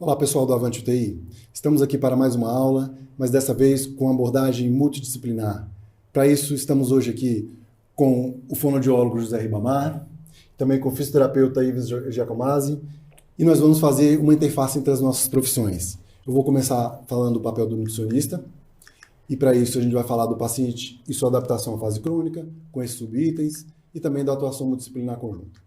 Olá pessoal do Avante UTI, estamos aqui para mais uma aula, mas dessa vez com abordagem multidisciplinar. Para isso estamos hoje aqui com o fonoaudiólogo José Ribamar, também com o fisioterapeuta Ives Giacomazzi, e nós vamos fazer uma interface entre as nossas profissões. Eu vou começar falando do papel do nutricionista, e para isso a gente vai falar do paciente e sua adaptação à fase crônica, com esses subitens, e também da atuação multidisciplinar conjunta.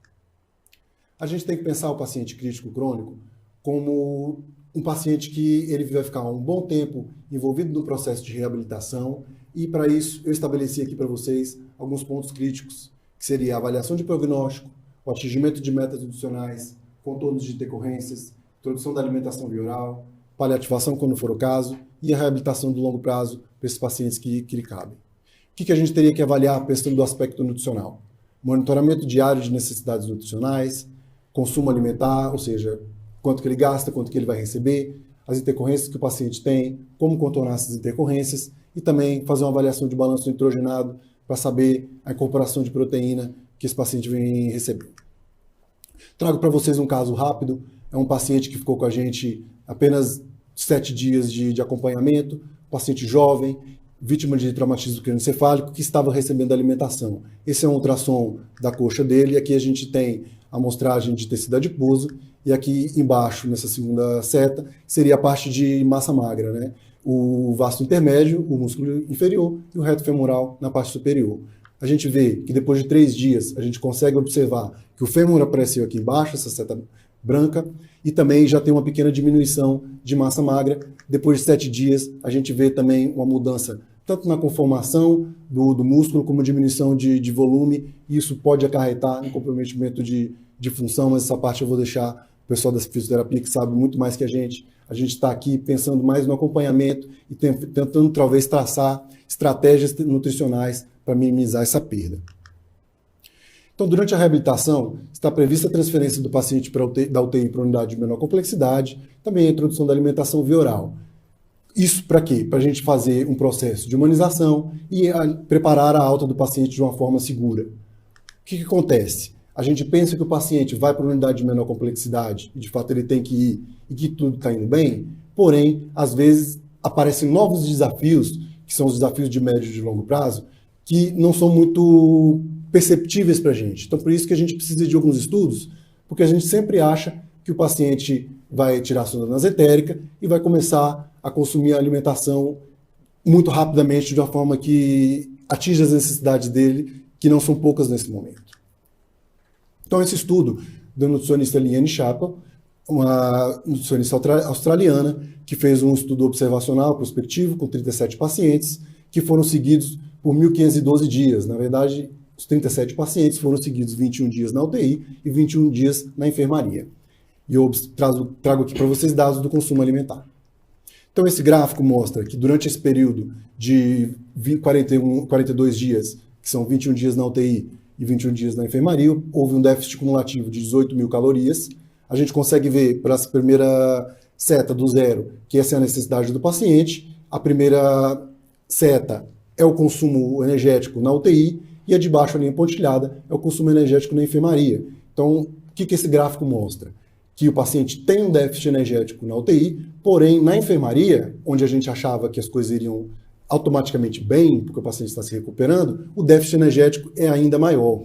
A gente tem que pensar o paciente crítico crônico como um paciente que ele vai ficar um bom tempo envolvido no processo de reabilitação, e para isso eu estabeleci aqui para vocês alguns pontos críticos, que seria a avaliação de prognóstico, o atingimento de metas nutricionais, contornos de decorrências, introdução da alimentação via oral, paliativação quando for o caso, e a reabilitação de longo prazo para esses pacientes que lhe cabem. O que a gente teria que avaliar pensando do aspecto nutricional? Monitoramento diário de necessidades nutricionais, consumo alimentar, ou seja, quanto que ele gasta, quanto que ele vai receber, as intercorrências que o paciente tem, como contornar essas intercorrências, e também fazer uma avaliação de balanço nitrogenado para saber a incorporação de proteína que esse paciente vem receber. Trago para vocês um caso rápido, é um paciente que ficou com a gente apenas 7 dias de acompanhamento, paciente jovem, vítima de traumatismo crânioencefálico, que estava recebendo alimentação. Esse é um ultrassom da coxa dele, e aqui a gente tem a amostragem de tecido adiposo, e aqui embaixo, nessa segunda seta, seria a parte de massa magra, né? O vasto intermédio, o músculo inferior, e o reto femoral na parte superior. A gente vê que depois de 3 dias, a gente consegue observar que o fêmur apareceu aqui embaixo, essa seta branca, e também já tem uma pequena diminuição de massa magra. Depois de 7 dias, a gente vê também uma mudança tanto na conformação do músculo, como diminuição de volume, e isso pode acarretar em comprometimento de função, mas essa parte eu vou deixar o pessoal da fisioterapia, que sabe muito mais que a gente. A gente está aqui pensando mais no acompanhamento e tentando talvez traçar estratégias nutricionais para minimizar essa perda. Então, durante a reabilitação, está prevista a transferência do paciente da UTI para a unidade de menor complexidade, também a introdução da alimentação via oral. Isso para quê? Para a gente fazer um processo de humanização e preparar a alta do paciente de uma forma segura. O que acontece? A gente pensa que o paciente vai para uma unidade de menor complexidade, e de fato ele tem que ir, e que tudo está indo bem, porém, às vezes, aparecem novos desafios, que são os desafios de médio e de longo prazo, que não são muito perceptíveis para a gente. Então, por isso que a gente precisa de alguns estudos, porque a gente sempre acha que o paciente vai tirar a sonda nasotérica e vai começar a consumir a alimentação muito rapidamente, de uma forma que atinja as necessidades dele, que não são poucas nesse momento. Então, esse estudo da nutricionista Liane Chappell, uma nutricionista australiana, que fez um estudo observacional prospectivo com 37 pacientes, que foram seguidos por 1.512 dias. Na verdade, os 37 pacientes foram seguidos 21 dias na UTI e 21 dias na enfermaria. E eu trago aqui para vocês dados do consumo alimentar. Então, esse gráfico mostra que durante esse período de 42 dias, que são 21 dias na UTI e 21 dias na enfermaria, houve um déficit cumulativo de 18.000 calorias. A gente consegue ver, para essa primeira seta do zero, que essa é a necessidade do paciente. A primeira seta é o consumo energético na UTI, e a de baixo, a linha pontilhada, é o consumo energético na enfermaria. Então, o que esse gráfico mostra? Que o paciente tem um déficit energético na UTI, porém, na enfermaria, onde a gente achava que as coisas iriam automaticamente bem, porque o paciente está se recuperando, o déficit energético é ainda maior,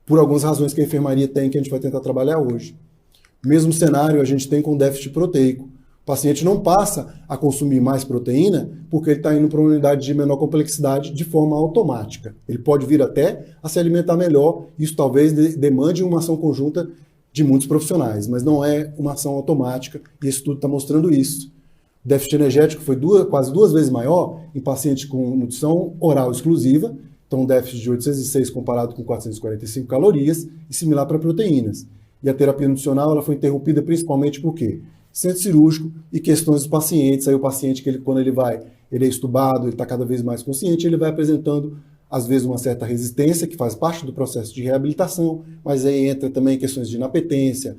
por algumas razões que a enfermaria tem, que a gente vai tentar trabalhar hoje. O mesmo cenário a gente tem com déficit proteico. O paciente não passa a consumir mais proteína porque ele está indo para uma unidade de menor complexidade de forma automática. Ele pode vir até a se alimentar melhor, isso talvez demande uma ação conjunta de muitos profissionais, mas não é uma ação automática, e esse estudo está mostrando isso. O déficit energético foi quase 2 vezes maior em pacientes com nutrição oral exclusiva, então um déficit de 806 comparado com 445 calorias, e similar para proteínas. E a terapia nutricional ela foi interrompida principalmente por quê? Centro cirúrgico e questões dos pacientes. Aí o paciente, quando ele é estubado, ele está cada vez mais consciente, ele vai apresentando, às vezes, uma certa resistência, que faz parte do processo de reabilitação, mas aí entra também questões de inapetência,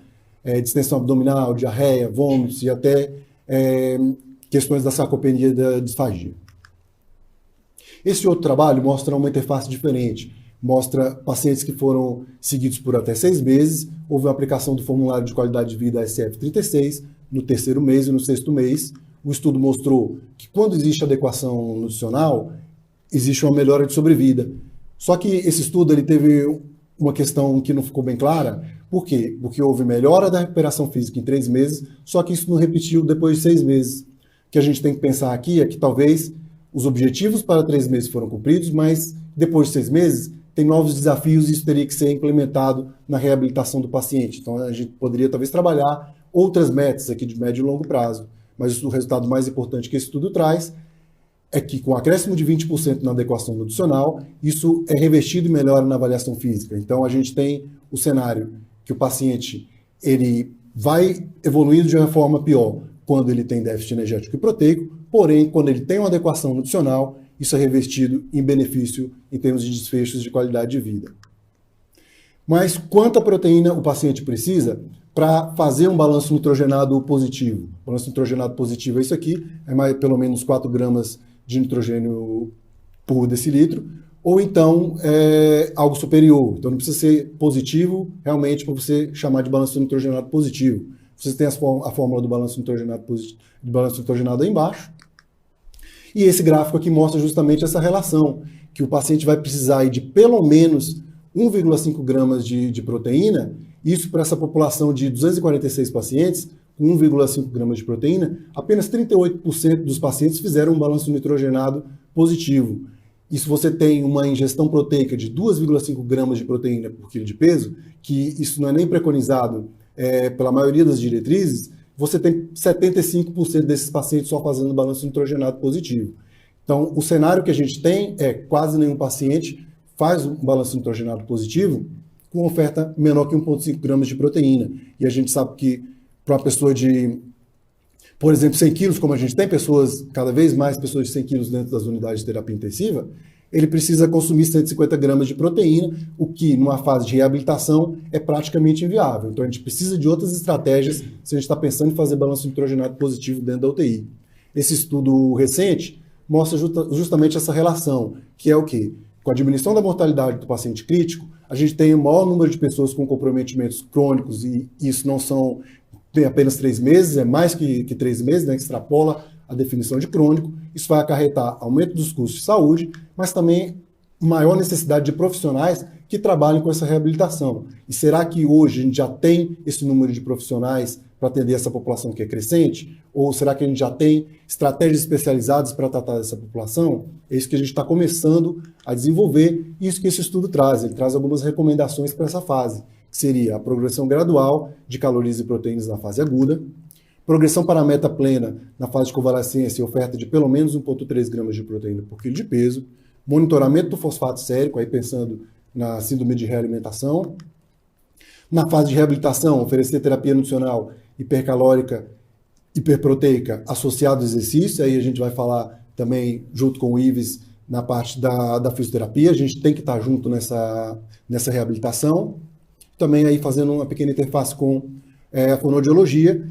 distensão abdominal, diarreia, vômitos e até questões da sarcopenia e da disfagia. Esse outro trabalho mostra uma interface diferente. Mostra pacientes que foram seguidos por até 6 meses, houve uma aplicação do formulário de qualidade de vida SF36, no terceiro mês e no sexto mês. O estudo mostrou que quando existe adequação nutricional, existe uma melhora de sobrevida. Só que esse estudo ele teve uma questão que não ficou bem clara. Por quê? Porque houve melhora da recuperação física em 3 meses, só que isso não repetiu depois de 6 meses. O que a gente tem que pensar aqui é que talvez os objetivos para 3 meses foram cumpridos, mas depois de 6 meses tem novos desafios e isso teria que ser implementado na reabilitação do paciente. Então a gente poderia talvez trabalhar outras metas aqui de médio e longo prazo. Mas o resultado mais importante que esse estudo traz é que com acréscimo de 20% na adequação nutricional, isso é revestido e melhora na avaliação física. Então a gente tem o cenário que o paciente ele vai evoluindo de uma forma pior quando ele tem déficit energético e proteico, porém, quando ele tem uma adequação nutricional, isso é revestido em benefício em termos de desfechos de qualidade de vida. Mas quanta proteína o paciente precisa para fazer um balanço nitrogenado positivo? O balanço nitrogenado positivo é isso aqui, é mais, pelo menos 4 gramas de nitrogênio por decilitro, ou então algo superior. Então não precisa ser positivo realmente para você chamar de balanço nitrogenado positivo. Vocês têm a fórmula do balanço nitrogenado aí embaixo. E esse gráfico aqui mostra justamente essa relação, que o paciente vai precisar aí de pelo menos 1,5 gramas de proteína, isso para essa população de 246 pacientes, com 1,5 gramas de proteína, apenas 38% dos pacientes fizeram um balanço nitrogenado positivo. E se você tem uma ingestão proteica de 2,5 gramas de proteína por quilo de peso, que isso não é nem preconizado pela maioria das diretrizes, você tem 75% desses pacientes só fazendo balanço nitrogenado positivo. Então, o cenário que a gente tem é quase nenhum paciente faz um balanço nitrogenado positivo com oferta menor que 1,5 gramas de proteína. E a gente sabe que para uma pessoa de, por exemplo, 100 quilos, como a gente tem cada vez mais pessoas de 100 quilos dentro das unidades de terapia intensiva, ele precisa consumir 150 gramas de proteína, o que, numa fase de reabilitação, é praticamente inviável. Então, a gente precisa de outras estratégias se a gente está pensando em fazer balanço nitrogenado positivo dentro da UTI. Esse estudo recente mostra justamente essa relação, que é o quê? Com a diminuição da mortalidade do paciente crítico, a gente tem o maior número de pessoas com comprometimentos crônicos, e isso não são tem apenas 3 meses, é mais que 3 meses, né, que extrapola a definição de crônico. Isso vai acarretar aumento dos custos de saúde, mas também maior necessidade de profissionais que trabalhem com essa reabilitação. E será que hoje a gente já tem esse número de profissionais para atender essa população que é crescente? Ou será que a gente já tem estratégias especializadas para tratar dessa população? É isso que a gente está começando a desenvolver, e isso que esse estudo traz. Ele traz algumas recomendações para essa fase, que seria a progressão gradual de calorias e proteínas na fase aguda, progressão para a meta plena na fase de convalescência e oferta de pelo menos 1,3 gramas de proteína por quilo de peso, monitoramento do fosfato sérico, aí pensando na síndrome de realimentação. Na fase de reabilitação, oferecer terapia nutricional hipercalórica, hiperproteica associada ao exercício, aí a gente vai falar também junto com o Ives na parte da fisioterapia, a gente tem que estar junto nessa reabilitação. Também aí fazendo uma pequena interface com a fonoaudiologia,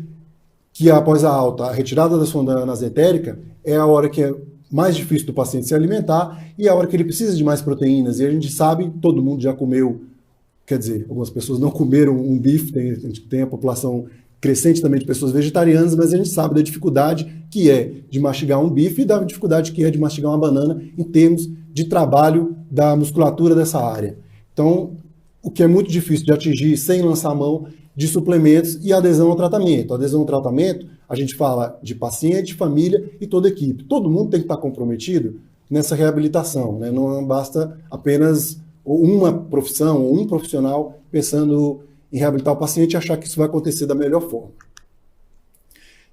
que após a alta, a retirada da sonda nasentérica é a hora que é mais difícil do paciente se alimentar e é a hora que ele precisa de mais proteínas. E a gente sabe, todo mundo já comeu, quer dizer, algumas pessoas não comeram um bife, a gente tem a população crescente também de pessoas vegetarianas, mas a gente sabe da dificuldade que é de mastigar um bife e da dificuldade que é de mastigar uma banana em termos de trabalho da musculatura dessa área. Então, o que é muito difícil de atingir sem lançar mão de suplementos e adesão ao tratamento. Adesão ao tratamento, a gente fala de paciente, família e toda a equipe. Todo mundo tem que estar comprometido nessa reabilitação, né? Não basta apenas uma profissão ou um profissional pensando em reabilitar o paciente e achar que isso vai acontecer da melhor forma.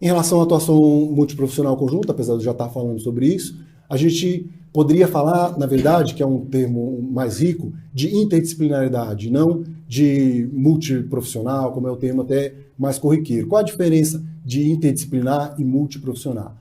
Em relação à atuação multiprofissional conjunta, apesar de eu já estar falando sobre isso, a gente poderia falar, na verdade, que é um termo mais rico, de interdisciplinaridade, não de multiprofissional, como é o termo até mais corriqueiro. Qual a diferença de interdisciplinar e multiprofissional?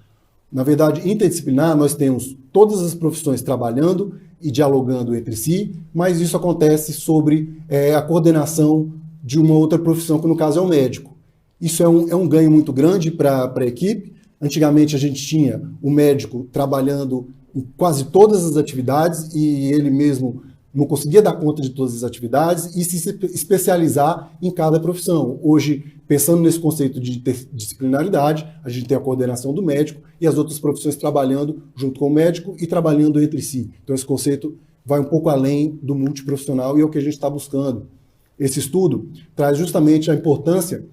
Na verdade, interdisciplinar, nós temos todas as profissões trabalhando e dialogando entre si, mas isso acontece sobre a coordenação de uma outra profissão, que no caso é o médico. Isso é um ganho muito grande para a equipe. Antigamente a gente tinha o médico trabalhando em quase todas as atividades e ele mesmo não conseguia dar conta de todas as atividades e se especializar em cada profissão. Hoje, pensando nesse conceito de disciplinaridade, a gente tem a coordenação do médico e as outras profissões trabalhando junto com o médico e trabalhando entre si. Então, esse conceito vai um pouco além do multiprofissional e é o que a gente está buscando. Esse estudo traz justamente a importância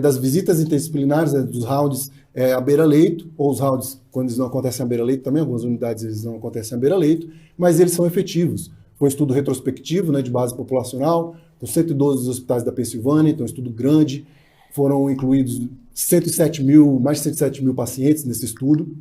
das visitas interdisciplinares, dos rounds à beira-leito, ou os rounds, quando eles não acontecem à beira-leito, também algumas unidades eles não acontecem à beira-leito, mas eles são efetivos. Foi um estudo retrospectivo, de base populacional, com 112 hospitais da Pensilvânia, então um estudo grande, foram incluídos mais de 107 mil pacientes nesse estudo. O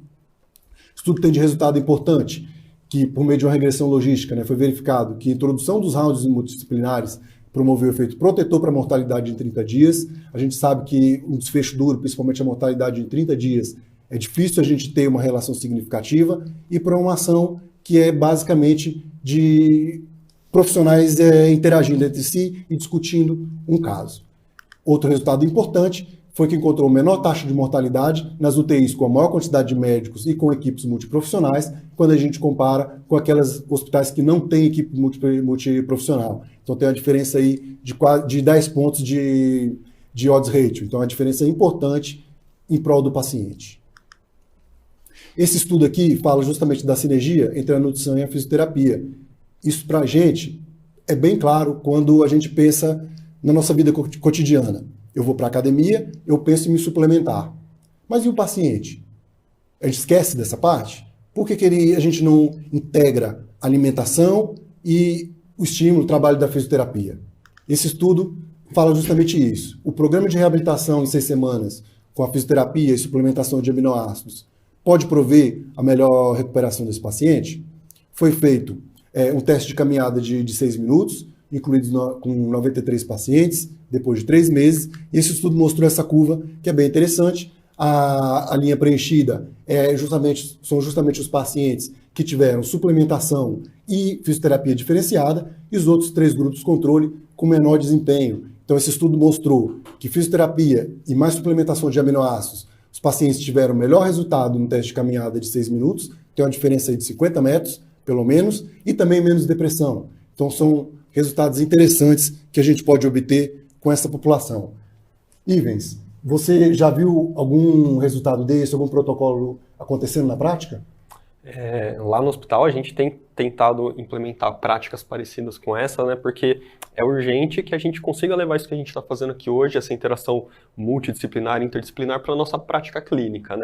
estudo tem de resultado importante, que por meio de uma regressão logística, foi verificado que a introdução dos rounds multidisciplinares promoveu o efeito protetor para a mortalidade em 30 dias. A gente sabe que um desfecho duro, principalmente a mortalidade em 30 dias, é difícil a gente ter uma relação significativa, e para uma ação que é basicamente de profissionais interagindo entre si e discutindo um caso. Outro resultado importante foi que encontrou menor taxa de mortalidade nas UTIs com a maior quantidade de médicos e com equipes multiprofissionais, quando a gente compara com aquelas hospitais que não têm equipe multiprofissional. Então tem uma diferença aí de 10 pontos de odds ratio. Então a diferença é importante em prol do paciente. Esse estudo aqui fala justamente da sinergia entre a nutrição e a fisioterapia. Isso para a gente é bem claro quando a gente pensa na nossa vida cotidiana. Eu vou para a academia, eu penso em me suplementar. Mas e o paciente? A gente esquece dessa parte? Por que a gente não integra a alimentação e o estímulo, o trabalho da fisioterapia? Esse estudo fala justamente isso. O programa de reabilitação em 6 semanas, com a fisioterapia e suplementação de aminoácidos, pode prover a melhor recuperação desse paciente? Foi feito um teste de caminhada de 6 minutos, incluídos com 93 pacientes, depois de 3 meses, e esse estudo mostrou essa curva, que é bem interessante. A linha preenchida são justamente os pacientes que tiveram suplementação e fisioterapia diferenciada, e os outros 3 grupos controle com menor desempenho. Então esse estudo mostrou que fisioterapia e mais suplementação de aminoácidos, os pacientes tiveram melhor resultado no teste de caminhada de 6 minutos, tem uma diferença aí de 50 metros, pelo menos, e também menos depressão. Então são resultados interessantes que a gente pode obter com essa população. Ivens, você já viu algum resultado desse, algum protocolo acontecendo na prática? Lá no hospital a gente tem tentado implementar práticas parecidas com essa, porque é urgente que a gente consiga levar isso que a gente está fazendo aqui hoje, essa interação multidisciplinar e interdisciplinar, para a nossa prática clínica,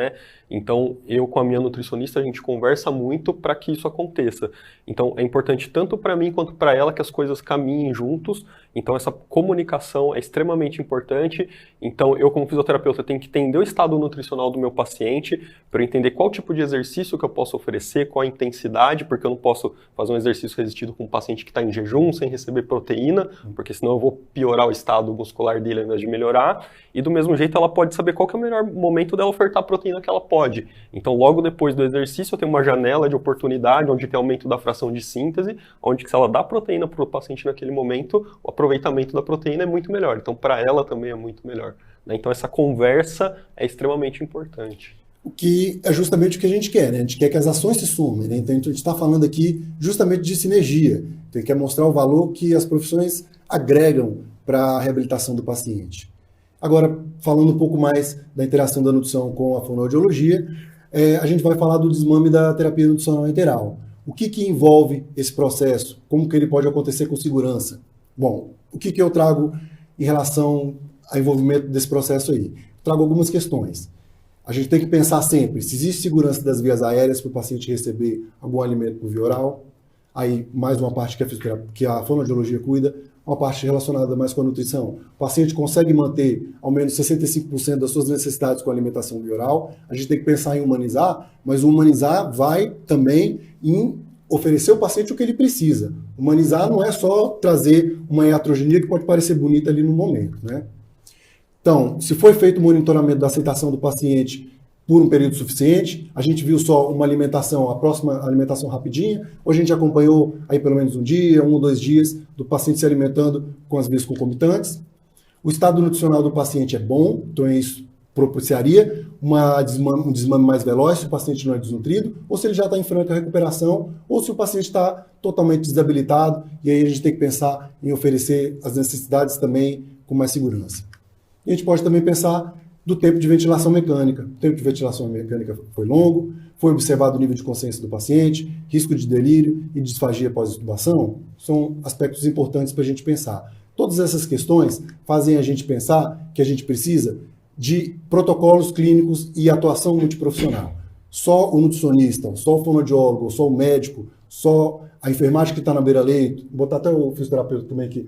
Então, eu com a minha nutricionista, a gente conversa muito para que isso aconteça. Então, é importante tanto para mim quanto para ela que as coisas caminhem juntos. Então, essa comunicação é extremamente importante. Então, eu como fisioterapeuta tenho que entender o estado nutricional do meu paciente para eu entender qual tipo de exercício que eu posso oferecer, qual a intensidade, porque eu não posso fazer um exercício resistido com um paciente que está em jejum, sem receber proteína, porque senão eu vou piorar o estado muscular dele ao invés de melhorar. E do mesmo jeito ela pode saber qual que é o melhor momento dela ofertar a proteína que ela pode. Então logo depois do exercício eu tenho uma janela de oportunidade onde tem aumento da fração de síntese, onde que se ela dá proteína para o paciente naquele momento, o aproveitamento da proteína é muito melhor. Então para ela também é muito melhor. Então essa conversa é extremamente importante. O que é justamente o que a gente quer, A gente quer que as ações se sumem, Então a gente está falando aqui justamente de sinergia. Então, a gente quer mostrar o valor que as profissões agregam para a reabilitação do paciente. Agora, falando um pouco mais da interação da nutrição com a fonoaudiologia, a gente vai falar do desmame da terapia nutricional enteral. O que envolve esse processo? Como que ele pode acontecer com segurança? Bom, o que eu trago em relação ao envolvimento desse processo aí? Trago algumas questões. A gente tem que pensar sempre se existe segurança das vias aéreas para o paciente receber algum alimento por via oral. Aí, mais uma parte que a fonoaudiologia cuida, uma parte relacionada mais com a nutrição. O paciente consegue manter ao menos 65% das suas necessidades com a alimentação via oral. A gente tem que pensar em humanizar, mas o humanizar vai também em oferecer ao paciente o que ele precisa. Humanizar não é só trazer uma iatrogenia que pode parecer bonita ali no momento, Então, se foi feito o monitoramento da aceitação do paciente por um período suficiente, a gente viu só uma alimentação, a próxima alimentação rapidinha, ou a gente acompanhou aí pelo menos um dia, 1 ou 2 dias do paciente se alimentando com as vias concomitantes. O estado nutricional do paciente é bom, então isso propiciaria um desmame mais veloz se o paciente não é desnutrido, ou se ele já está em franca recuperação, ou se o paciente está totalmente desabilitado, e aí a gente tem que pensar em oferecer as necessidades também com mais segurança. E a gente pode também pensar do tempo de ventilação mecânica. O tempo de ventilação mecânica foi longo, foi observado o nível de consciência do paciente, risco de delírio e disfagia pós-intubação, são aspectos importantes para a gente pensar. Todas essas questões fazem a gente pensar que a gente precisa de protocolos clínicos e atuação multiprofissional. Só o nutricionista, só o fonoaudiólogo, só o médico, só a enfermagem que está na beira-leito, vou botar até o fisioterapeuta também aqui,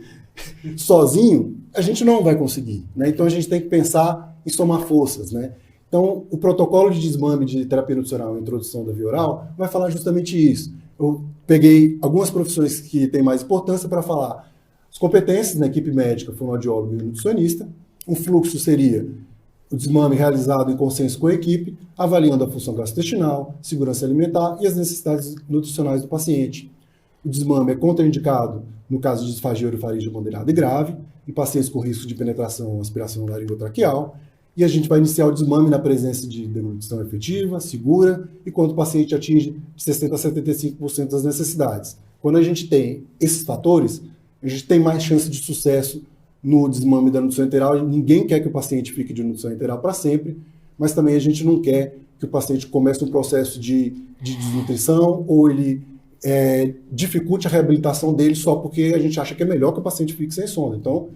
sozinho, a gente não vai conseguir, né? Então a gente tem que pensar em somar forças, né? Então, o protocolo de desmame de terapia nutricional e introdução da via oral vai falar justamente isso. Eu peguei algumas profissões que têm mais importância para falar as competências na equipe médica, fonoaudiólogo e nutricionista. Um fluxo seria o desmame realizado em consenso com a equipe, avaliando a função gastrointestinal, segurança alimentar e as necessidades nutricionais do paciente. O desmame é contraindicado no caso de disfagia orofaríngea moderada e grave, em pacientes com risco de penetração ou aspiração laringotraqueal, e a gente vai iniciar o desmame na presença de deglutição efetiva, segura, e quando o paciente atinge de 60% a 75% das necessidades. Quando a gente tem esses fatores, a gente tem mais chance de sucesso no desmame da nutrição enteral. Ninguém quer que o paciente fique de nutrição enteral para sempre, mas também a gente não quer que o paciente comece um processo de desnutrição ou ele dificulte a reabilitação dele só porque a gente acha que é melhor que o paciente fique sem sonda. Então,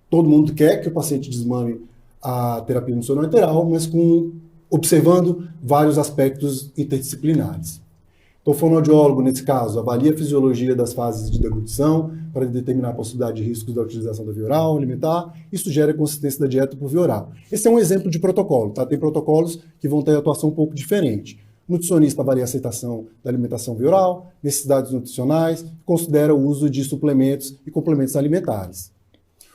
todo mundo quer que o paciente desmame a terapia nutricional enteral, mas observando vários aspectos interdisciplinares. Então, o fonoaudiólogo, nesse caso, avalia a fisiologia das fases de deglutição para determinar a possibilidade de riscos da utilização da via oral alimentar e sugere a consistência da dieta por via oral. Esse é um exemplo de protocolo, tá? Tem protocolos que vão ter atuação um pouco diferente. O nutricionista avalia a aceitação da alimentação via oral, necessidades nutricionais, considera o uso de suplementos e complementos alimentares.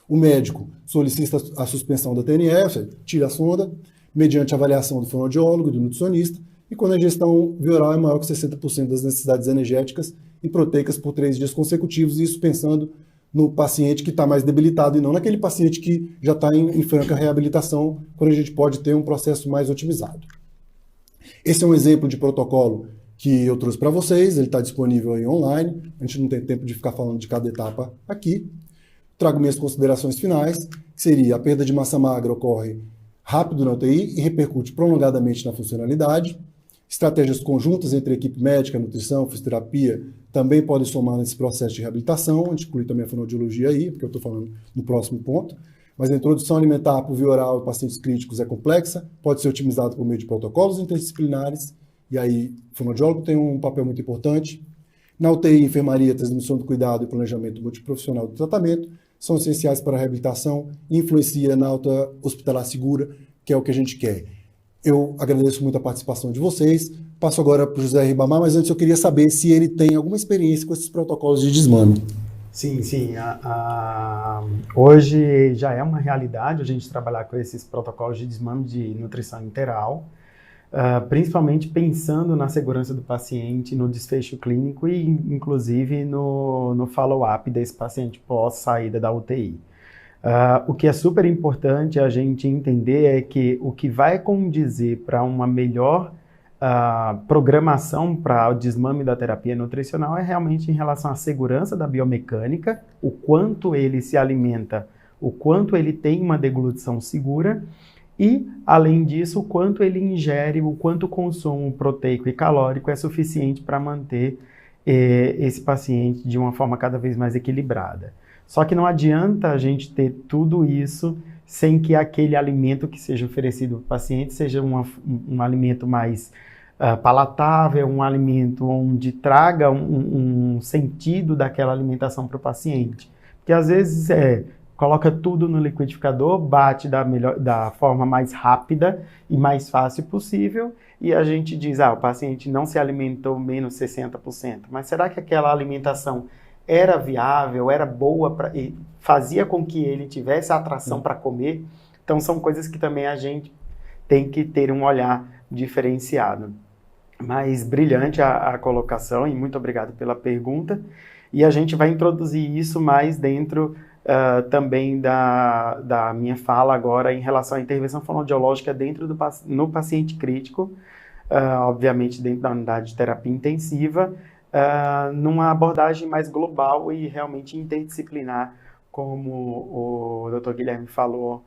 O médico solicita a suspensão da TNF, tira a sonda, mediante avaliação do fonoaudiólogo e do nutricionista, e quando a ingestão via oral é maior que 60% das necessidades energéticas e proteicas por 3 dias consecutivos, isso pensando no paciente que está mais debilitado e não naquele paciente que já está em franca reabilitação, quando a gente pode ter um processo mais otimizado. Esse é um exemplo de protocolo que eu trouxe para vocês, ele está disponível aí online, a gente não tem tempo de ficar falando de cada etapa aqui. Trago minhas considerações finais, que seria a perda de massa magra ocorre rápido na UTI e repercute prolongadamente na funcionalidade. Estratégias conjuntas entre a equipe médica, nutrição, fisioterapia também podem somar nesse processo de reabilitação. A gente inclui também a fonoaudiologia aí, porque eu estou falando no próximo ponto. Mas a introdução alimentar por via oral em pacientes críticos é complexa, pode ser otimizada por meio de protocolos interdisciplinares, e aí o fonoaudiólogo tem um papel muito importante. Na UTI, enfermaria, transmissão do cuidado e planejamento multiprofissional do tratamento são essenciais para a reabilitação e influencia na alta hospitalar segura, que é o que a gente quer. Eu agradeço muito a participação de vocês. Passo agora para o José Ribamar, mas antes eu queria saber se ele tem alguma experiência com esses protocolos de desmame. Sim. Hoje já é uma realidade a gente trabalhar com esses protocolos de desmame de nutrição enteral, principalmente pensando na segurança do paciente, no desfecho clínico e, inclusive, no follow-up desse paciente pós-saída da UTI. O que é super importante a gente entender é que o que vai condizer para uma melhor programação para o desmame da terapia nutricional é realmente em relação à segurança da biomecânica, o quanto ele se alimenta, o quanto ele tem uma deglutição segura e, além disso, o quanto ele ingere, o quanto o consumo proteico e calórico é suficiente para manter esse paciente de uma forma cada vez mais equilibrada. Só que não adianta a gente ter tudo isso sem que aquele alimento que seja oferecido para o paciente seja um alimento mais palatável, um alimento onde traga um sentido daquela alimentação para o paciente. Porque às vezes coloca tudo no liquidificador, bate da forma mais rápida e mais fácil possível e a gente diz, o paciente não se alimentou menos 60%. Mas será que aquela alimentação era viável, era boa, e fazia com que ele tivesse atração para comer? Então são coisas que também a gente tem que ter um olhar diferenciado. Mas brilhante a colocação e muito obrigado pela pergunta. E a gente vai introduzir isso mais dentro também da minha fala agora em relação à intervenção fonoaudiológica no paciente crítico, obviamente dentro da unidade de terapia intensiva, numa abordagem mais global e realmente interdisciplinar, como o Dr. Guilherme falou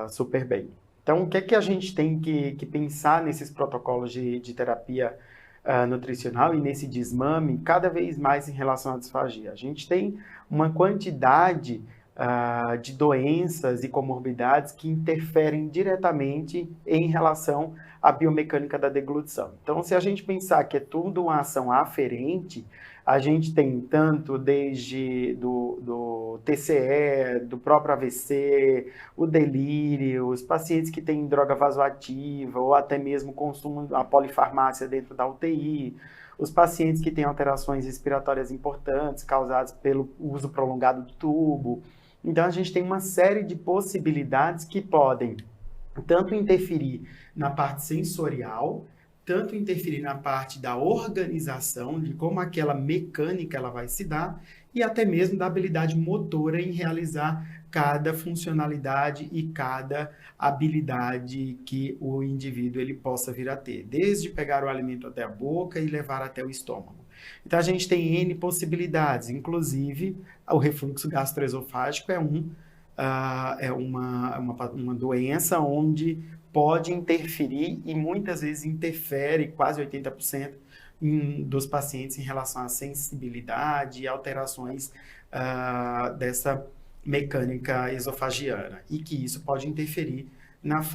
super bem. Então, o que é que a gente tem que pensar nesses protocolos de terapia nutricional e nesse desmame cada vez mais em relação à disfagia? A gente tem uma quantidade de doenças e comorbidades que interferem diretamente em relação à biomecânica da deglutição. Então, se a gente pensar que é tudo uma ação aferente, a gente tem tanto desde do TCE, do próprio AVC, o delírio, os pacientes que têm droga vasoativa ou até mesmo consumo a polifarmácia dentro da UTI, os pacientes que têm alterações respiratórias importantes causadas pelo uso prolongado do tubo. Então, a gente tem uma série de possibilidades que podem tanto interferir na parte sensorial, tanto interferir na parte da organização, de como aquela mecânica ela vai se dar, e até mesmo da habilidade motora em realizar cada funcionalidade e cada habilidade que o indivíduo ele possa vir a ter, desde pegar o alimento até a boca e levar até o estômago. Então, a gente tem N possibilidades, inclusive o refluxo gastroesofágico é uma doença onde pode interferir e muitas vezes interfere quase 80% dos pacientes em relação à sensibilidade e alterações dessa mecânica esofagiana, e que isso pode interferir nas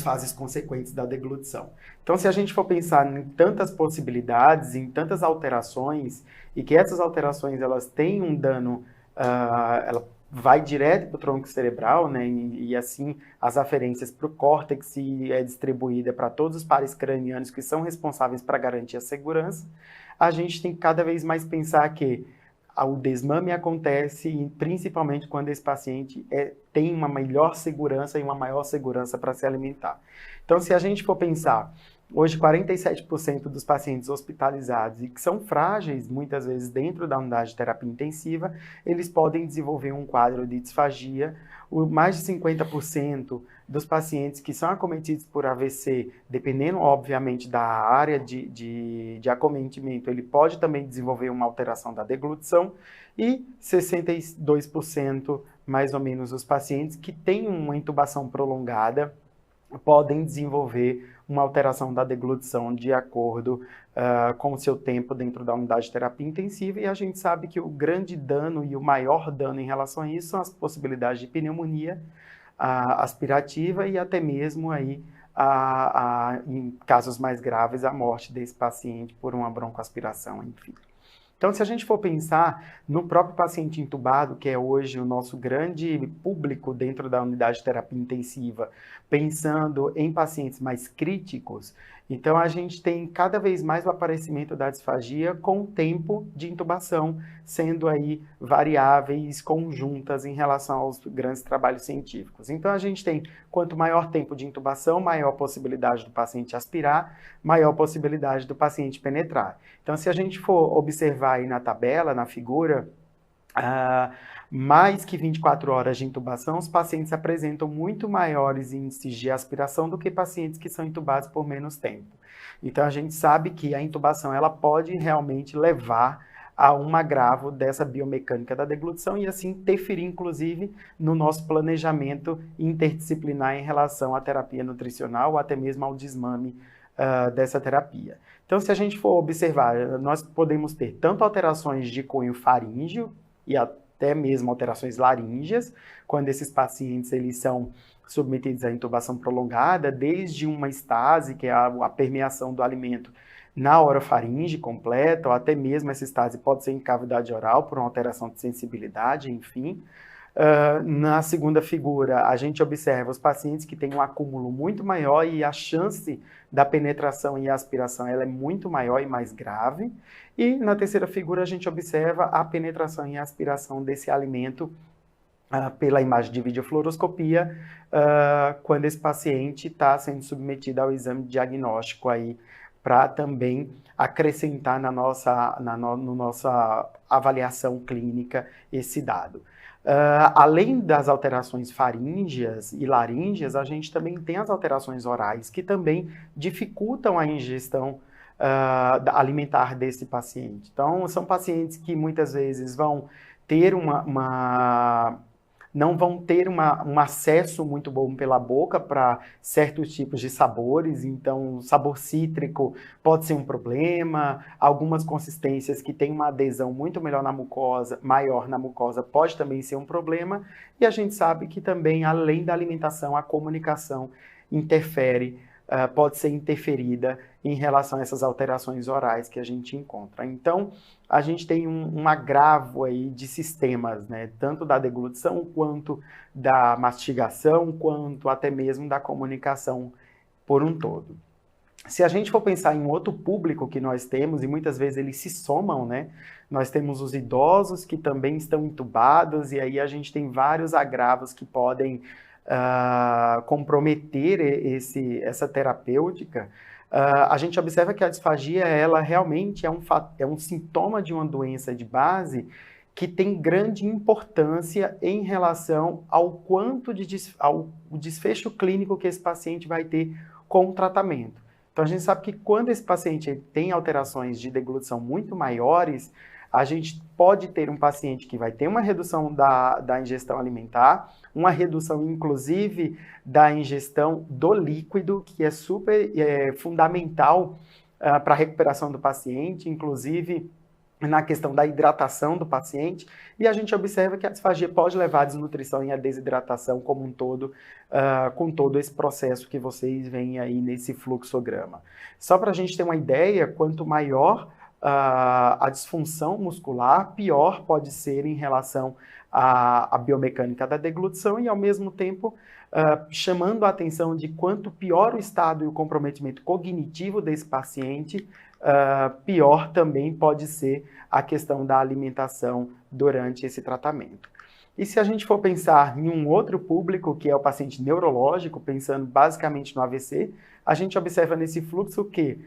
fases consequentes da deglutição. Então, se a gente for pensar em tantas possibilidades, em tantas alterações, e que essas alterações elas têm um dano, ela vai direto para o tronco cerebral, né, e assim as aferências para o córtex é distribuída para todos os pares cranianos que são responsáveis para garantir a segurança, a gente tem que cada vez mais pensar que o desmame acontece principalmente quando esse paciente tem uma melhor segurança e uma maior segurança para se alimentar. Então, se a gente for pensar, hoje 47% dos pacientes hospitalizados e que são frágeis, muitas vezes dentro da unidade de terapia intensiva, eles podem desenvolver um quadro de disfagia. Mais de 50% dos pacientes que são acometidos por AVC, dependendo, obviamente, da área de acometimento, ele pode também desenvolver uma alteração da deglutição, e 62%, mais ou menos, dos pacientes que têm uma intubação prolongada podem desenvolver uma alteração da deglutição de acordo com o seu tempo dentro da unidade de terapia intensiva, e a gente sabe que o grande dano e o maior dano em relação a isso são as possibilidades de pneumonia aspirativa e até mesmo aí, em casos mais graves, a morte desse paciente por uma broncoaspiração, enfim. Então, se a gente for pensar no próprio paciente intubado, que é hoje o nosso grande público dentro da unidade de terapia intensiva, pensando em pacientes mais críticos, então a gente tem cada vez mais o aparecimento da disfagia com o tempo de intubação, sendo aí variáveis conjuntas em relação aos grandes trabalhos científicos. Então a gente tem, quanto maior tempo de intubação, maior possibilidade do paciente aspirar, maior possibilidade do paciente penetrar. Então, se a gente for observar aí na tabela, na figura, mais que 24 horas de intubação, os pacientes apresentam muito maiores índices de aspiração do que pacientes que são intubados por menos tempo. Então, a gente sabe que a intubação ela pode realmente levar a um agravo dessa biomecânica da deglutição e assim interferir, inclusive, no nosso planejamento interdisciplinar em relação à terapia nutricional ou até mesmo ao desmame dessa terapia. Então, se a gente for observar, nós podemos ter tanto alterações de cunho faríngeo e até mesmo alterações laríngeas, quando esses pacientes eles são submetidos à intubação prolongada, desde uma estase, que é a permeação do alimento na orofaringe completa, ou até mesmo essa estase pode ser em cavidade oral por uma alteração de sensibilidade, enfim. Na segunda figura, a gente observa os pacientes que têm um acúmulo muito maior e a chance da penetração e aspiração ela é muito maior e mais grave. E na terceira figura, a gente observa a penetração e aspiração desse alimento pela imagem de videofluoroscopia, quando esse paciente está sendo submetido ao exame diagnóstico aí, para também acrescentar no nosso avaliação clínica esse dado. Além das alterações faríngeas e laríngeas, a gente também tem as alterações orais, que também dificultam a ingestão alimentar desse paciente. Então, são pacientes que muitas vezes vão ter não vão ter um acesso muito bom pela boca para certos tipos de sabores, então o sabor cítrico pode ser um problema, algumas consistências que têm uma adesão muito melhor na mucosa, maior na mucosa, pode também ser um problema, e a gente sabe que também, além da alimentação, a comunicação interfere, pode ser interferida em relação a essas alterações orais que a gente encontra. Então, a gente tem um agravo aí de sistemas, né? Tanto da deglutição, quanto da mastigação, quanto até mesmo da comunicação por um todo. Se a gente for pensar em outro público que nós temos, e muitas vezes eles se somam, né? Nós temos os idosos que também estão entubados, e aí a gente tem vários agravos que podem comprometer essa terapêutica. A gente observa que a disfagia, ela realmente é um sintoma de uma doença de base que tem grande importância em relação ao quanto ao desfecho clínico que esse paciente vai ter com o tratamento. Então, a gente sabe que quando esse paciente tem alterações de deglutição muito maiores, a gente pode ter um paciente que vai ter uma redução da ingestão alimentar, uma redução, inclusive, da ingestão do líquido, que é fundamental para a recuperação do paciente, inclusive na questão da hidratação do paciente, e a gente observa que a disfagia pode levar à desnutrição e à desidratação como um todo, com todo esse processo que vocês veem aí nesse fluxograma. Só para a gente ter uma ideia, quanto maior a disfunção muscular, pior pode ser em relação à biomecânica da deglutição e, ao mesmo tempo, chamando a atenção de quanto pior o estado e o comprometimento cognitivo desse paciente, pior também pode ser a questão da alimentação durante esse tratamento. E se a gente for pensar em um outro público, que é o paciente neurológico, pensando basicamente no AVC, a gente observa nesse fluxo que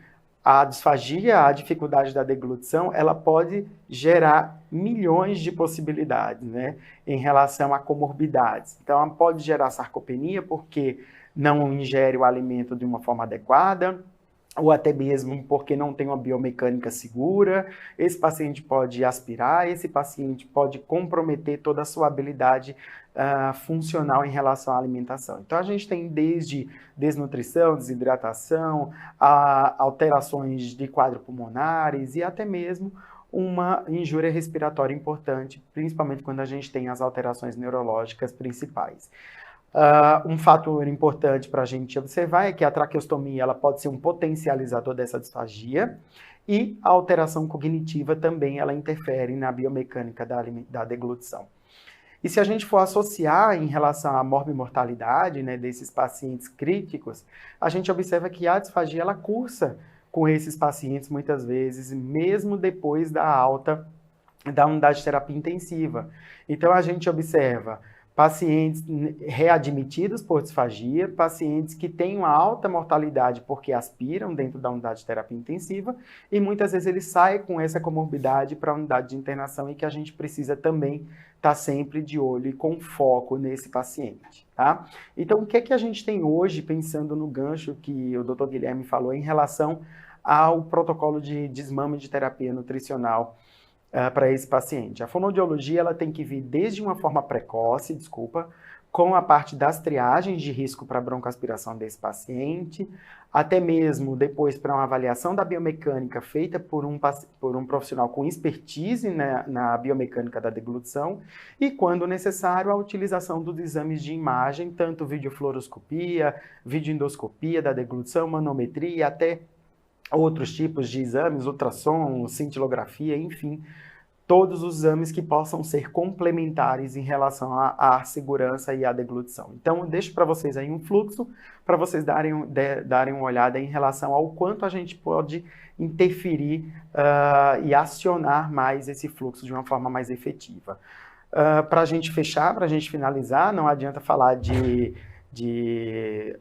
a disfagia, a dificuldade da deglutição, ela pode gerar milhões de possibilidades, né, em relação a comorbidades. Então, ela pode gerar sarcopenia porque não ingere o alimento de uma forma adequada, ou até mesmo porque não tem uma biomecânica segura. Esse paciente pode aspirar, esse paciente pode comprometer toda a sua habilidade funcional em relação à alimentação. Então, a gente tem desde desnutrição, desidratação, alterações de quadro pulmonares e até mesmo uma injúria respiratória importante, principalmente quando a gente tem as alterações neurológicas principais. Um fator importante para a gente observar é que a traqueostomia ela pode ser um potencializador dessa disfagia, e a alteração cognitiva também ela interfere na biomecânica da deglutição. E se a gente for associar em relação à morbimortalidade, né, desses pacientes críticos, a gente observa que a disfagia ela cursa com esses pacientes muitas vezes, mesmo depois da alta da unidade de terapia intensiva. Então, a gente observa pacientes readmitidos por disfagia, pacientes que têm uma alta mortalidade porque aspiram dentro da unidade de terapia intensiva, e muitas vezes eles saem com essa comorbidade para a unidade de internação, e que a gente precisa também estar sempre de olho e com foco nesse paciente, tá? Então, o que é que a gente tem hoje, pensando no gancho que o Dr. Guilherme falou em relação ao protocolo de desmame de terapia nutricional para esse paciente? A fonoaudiologia ela tem que vir desde uma forma precoce, com a parte das triagens de risco para broncoaspiração desse paciente, até mesmo depois para uma avaliação da biomecânica feita por um profissional com expertise na biomecânica da deglutição, e, quando necessário, a utilização dos exames de imagem, tanto videofluoroscopia, videoendoscopia da deglutição, manometria e até outros tipos de exames, ultrassom, cintilografia, enfim, todos os exames que possam ser complementares em relação à segurança e à deglutição. Então, eu deixo para vocês aí um fluxo, para vocês darem uma olhada em relação ao quanto a gente pode interferir e acionar mais esse fluxo de uma forma mais efetiva. Para a gente fechar, para a gente finalizar, não adianta falar de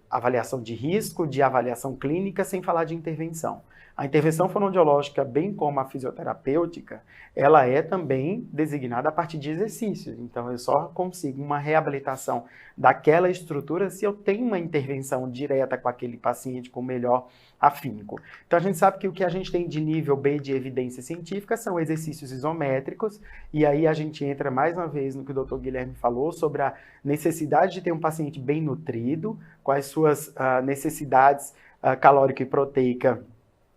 avaliação de risco, de avaliação clínica, sem falar de intervenção. A intervenção fonoaudiológica, bem como a fisioterapêutica, ela é também designada a partir de exercícios. Então, eu só consigo uma reabilitação daquela estrutura se eu tenho uma intervenção direta com aquele paciente com melhor afinco. Então, a gente sabe que o que a gente tem de nível B de evidência científica são exercícios isométricos, e aí a gente entra mais uma vez no que o Dr. Guilherme falou sobre a necessidade de ter um paciente bem nutrido, com as suas necessidades calórica e proteica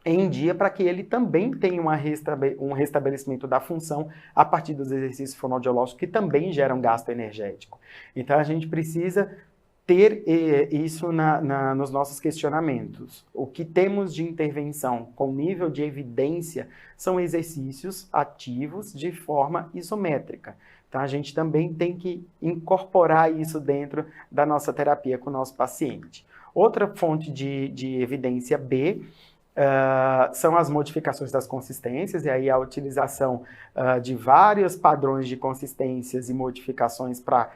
em dia, para que ele também tenha um restabelecimento da função a partir dos exercícios fonoaudiológicos, que também geram gasto energético. Então, a gente precisa ter isso nos nossos questionamentos. O que temos de intervenção com nível de evidência são exercícios ativos de forma isométrica. Então, a gente também tem que incorporar isso dentro da nossa terapia com o nosso paciente. Outra fonte de evidência B são as modificações das consistências, e aí a utilização de vários padrões de consistências e modificações para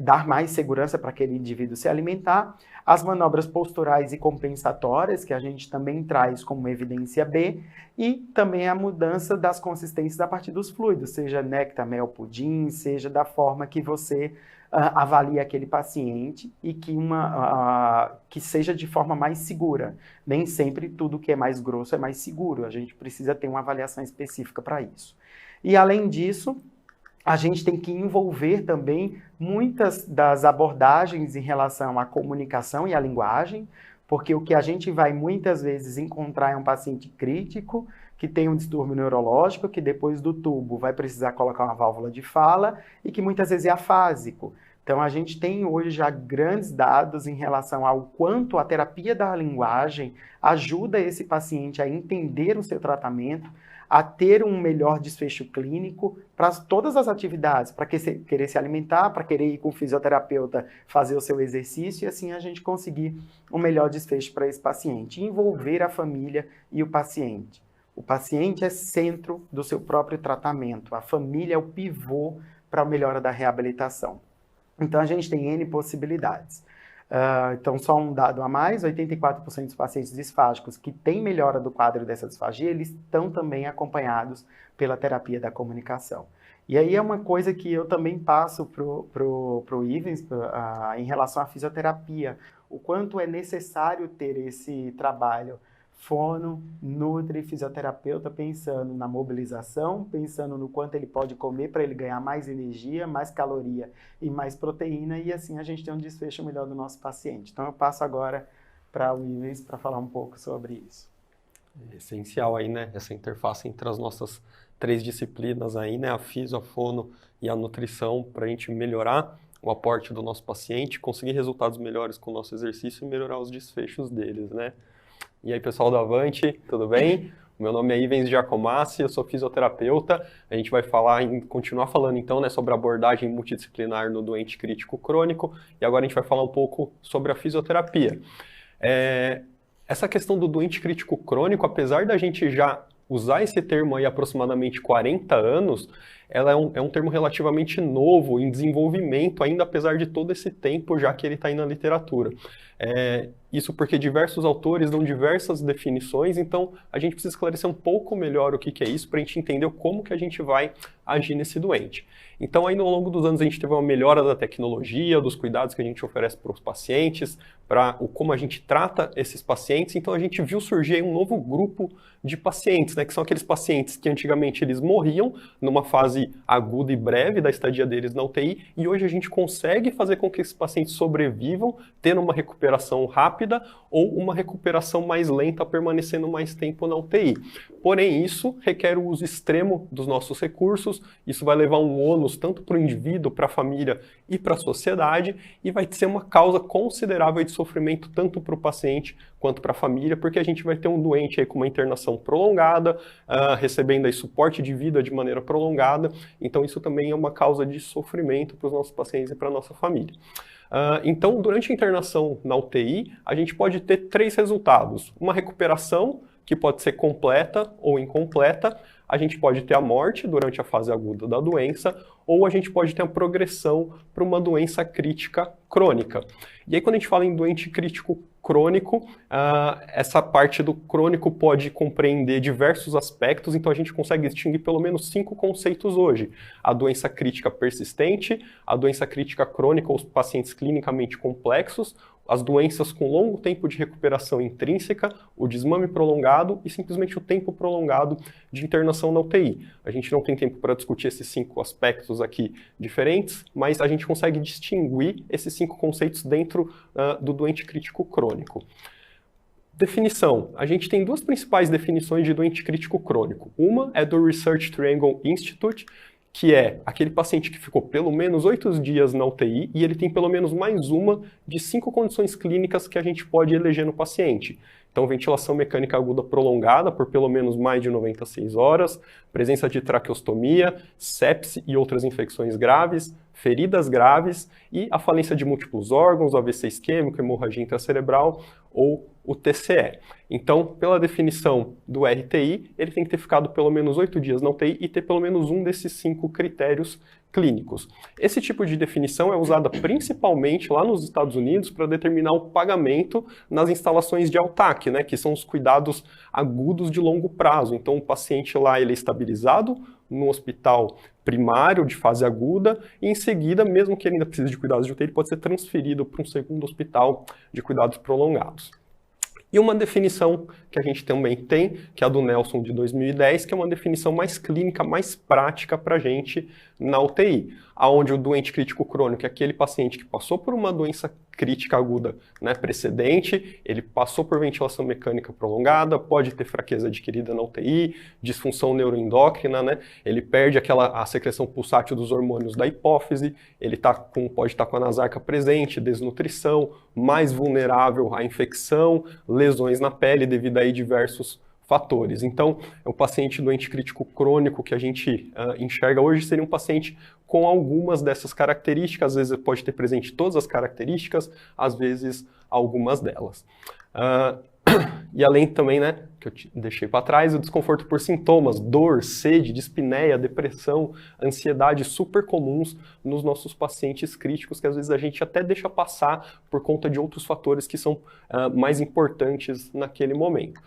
dar mais segurança para aquele indivíduo se alimentar. As manobras posturais e compensatórias, que a gente também traz como evidência B, e também a mudança das consistências a partir dos fluidos, seja néctar, mel, pudim, seja da forma que você avalia aquele paciente e que seja de forma mais segura. Nem sempre tudo que é mais grosso é mais seguro, a gente precisa ter uma avaliação específica para isso. E além disso, a gente tem que envolver também muitas das abordagens em relação à comunicação e à linguagem, porque o que a gente vai muitas vezes encontrar é um paciente crítico, que tem um distúrbio neurológico, que depois do tubo vai precisar colocar uma válvula de fala e que muitas vezes é afásico. Então, a gente tem hoje já grandes dados em relação ao quanto a terapia da linguagem ajuda esse paciente a entender o seu tratamento, a ter um melhor desfecho clínico para todas as atividades, para querer se alimentar, para querer ir com o fisioterapeuta fazer o seu exercício, e assim a gente conseguir um melhor desfecho para esse paciente. Envolver a família e o paciente. O paciente é centro do seu próprio tratamento, a família é o pivô para a melhora da reabilitação. Então, a gente tem N possibilidades. Então, só um dado a mais, 84% dos pacientes disfágicos que têm melhora do quadro dessa disfagia, eles estão também acompanhados pela terapia da comunicação. E aí é uma coisa que eu também passo pro Ivens em relação à fisioterapia, o quanto é necessário ter esse trabalho fono, nutri, fisioterapeuta, pensando na mobilização, pensando no quanto ele pode comer para ele ganhar mais energia, mais caloria e mais proteína, e assim a gente tem um desfecho melhor do nosso paciente. Então eu passo agora para o Ivens para falar um pouco sobre isso. É essencial aí, né, essa interface entre as nossas 3 disciplinas aí, né, a fisio, a fono e a nutrição, para a gente melhorar o aporte do nosso paciente, conseguir resultados melhores com o nosso exercício e melhorar os desfechos deles, né. E aí, pessoal do Avante, tudo bem? Meu nome é Ivens Giacomassi, eu sou fisioterapeuta. A gente vai continuar falando então, né, sobre a abordagem multidisciplinar no doente crítico crônico, e agora a gente vai falar um pouco sobre a fisioterapia. Essa questão do doente crítico crônico, apesar da gente já usar esse termo aí há aproximadamente 40 anos, ela é um termo relativamente novo, em desenvolvimento, ainda apesar de todo esse tempo já que ele está aí na literatura. Isso porque diversos autores dão diversas definições, então a gente precisa esclarecer um pouco melhor o que é isso, para a gente entender como que a gente vai agir nesse doente. Então, aí, ao longo dos anos, a gente teve uma melhora da tecnologia, dos cuidados que a gente oferece para os pacientes, para como a gente trata esses pacientes. Então, a gente viu surgir aí um novo grupo de pacientes, né, que são aqueles pacientes que antigamente eles morriam numa fase aguda e breve da estadia deles na UTI, e hoje a gente consegue fazer com que esses pacientes sobrevivam, tendo uma recuperação rápida ou uma recuperação mais lenta, permanecendo mais tempo na UTI. Porém, isso requer o uso extremo dos nossos recursos, isso vai levar um ônus tanto para o indivíduo, para a família e para a sociedade, e vai ser uma causa considerável de sofrimento tanto para o paciente quanto para a família, porque a gente vai ter um doente aí com uma internação prolongada, recebendo aí suporte de vida de maneira prolongada, então isso também é uma causa de sofrimento para os nossos pacientes e para a nossa família. Então, durante a internação na UTI, a gente pode ter 3 resultados. Uma recuperação, que pode ser completa ou incompleta, a gente pode ter a morte durante a fase aguda da doença, ou a gente pode ter a progressão para uma doença crítica crônica. E aí, quando a gente fala em doente crítico crônico, essa parte do crônico pode compreender diversos aspectos, então a gente consegue distinguir pelo menos 5 conceitos hoje. A doença crítica persistente, a doença crítica crônica, os pacientes clinicamente complexos, as doenças com longo tempo de recuperação intrínseca, o desmame prolongado e simplesmente o tempo prolongado de internação na UTI. A gente não tem tempo para discutir esses 5 aspectos aqui diferentes, mas a gente consegue distinguir esses 5 conceitos dentro do doente crítico crônico. Definição. A gente tem 2 principais definições de doente crítico crônico. Uma é do Research Triangle Institute, que é aquele paciente que ficou pelo menos 8 dias na UTI e ele tem pelo menos mais uma de 5 condições clínicas que a gente pode eleger no paciente. Então, ventilação mecânica aguda prolongada por pelo menos mais de 96 horas, presença de traqueostomia, sepse e outras infecções graves, feridas graves e a falência de múltiplos órgãos, AVC isquêmico, hemorragia intracerebral ou o TCE. Então, pela definição do RTI, ele tem que ter ficado pelo menos 8 dias na UTI e ter pelo menos um desses 5 critérios clínicos. Esse tipo de definição é usada principalmente lá nos Estados Unidos para determinar o pagamento nas instalações de ALTAC, né, que são os cuidados agudos de longo prazo. Então, o paciente lá ele é estabilizado no hospital primário de fase aguda e em seguida, mesmo que ele ainda precise de cuidados de UTI, ele pode ser transferido para um segundo hospital de cuidados prolongados. E uma definição que a gente também tem, que é a do Nelson de 2010, que é uma definição mais clínica, mais prática para a gente na UTI, onde o doente crítico crônico é aquele paciente que passou por uma doença crítica aguda, né, precedente, ele passou por ventilação mecânica prolongada, pode ter fraqueza adquirida na UTI, disfunção neuroendócrina, né, ele perde a secreção pulsátil dos hormônios da hipófise, ele pode estar com a nasarca presente, desnutrição, mais vulnerável à infecção, lesões na pele devido a diversos fatores. Então, o paciente doente crítico crônico que a gente enxerga hoje seria um paciente com algumas dessas características, às vezes pode ter presente todas as características, às vezes algumas delas. E além também, né, que eu deixei para trás, o desconforto por sintomas, dor, sede, dispneia, depressão, ansiedade, super comuns nos nossos pacientes críticos, que às vezes a gente até deixa passar por conta de outros fatores que são mais importantes naquele momento.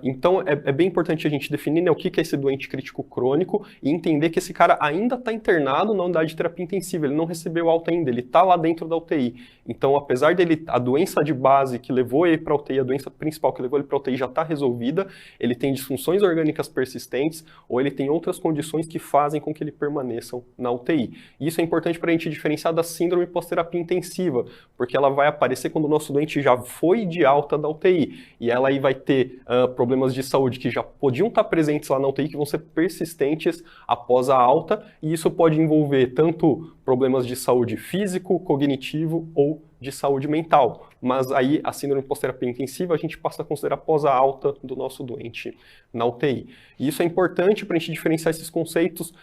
Então, é bem importante a gente definir, né, o que é esse doente crítico crônico e entender que esse cara ainda está internado na unidade de terapia intensiva, ele não recebeu alta ainda, ele está lá dentro da UTI. Então, apesar dele, a doença de base que levou ele para a UTI, a doença principal que levou ele para a UTI já está resolvida, ele tem disfunções orgânicas persistentes ou ele tem outras condições que fazem com que ele permaneçam na UTI. E isso é importante para a gente diferenciar da síndrome pós-terapia intensiva, porque ela vai aparecer quando o nosso doente já foi de alta da UTI e ela aí vai ter problemas de saúde que já podiam estar presentes lá na UTI, que vão ser persistentes após a alta, e isso pode envolver tanto problemas de saúde físico, cognitivo ou de saúde mental. Mas aí a síndrome pós-terapia intensiva a gente passa a considerar após a alta do nosso doente na UTI. E isso é importante para a gente diferenciar esses conceitos,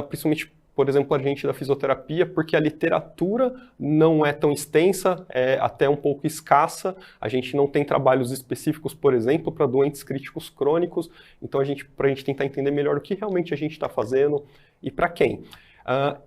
principalmente, por exemplo, a gente da fisioterapia, porque a literatura não é tão extensa, é até um pouco escassa, a gente não tem trabalhos específicos, por exemplo, para doentes críticos crônicos, então para a gente tentar entender melhor o que realmente a gente está fazendo e para quem.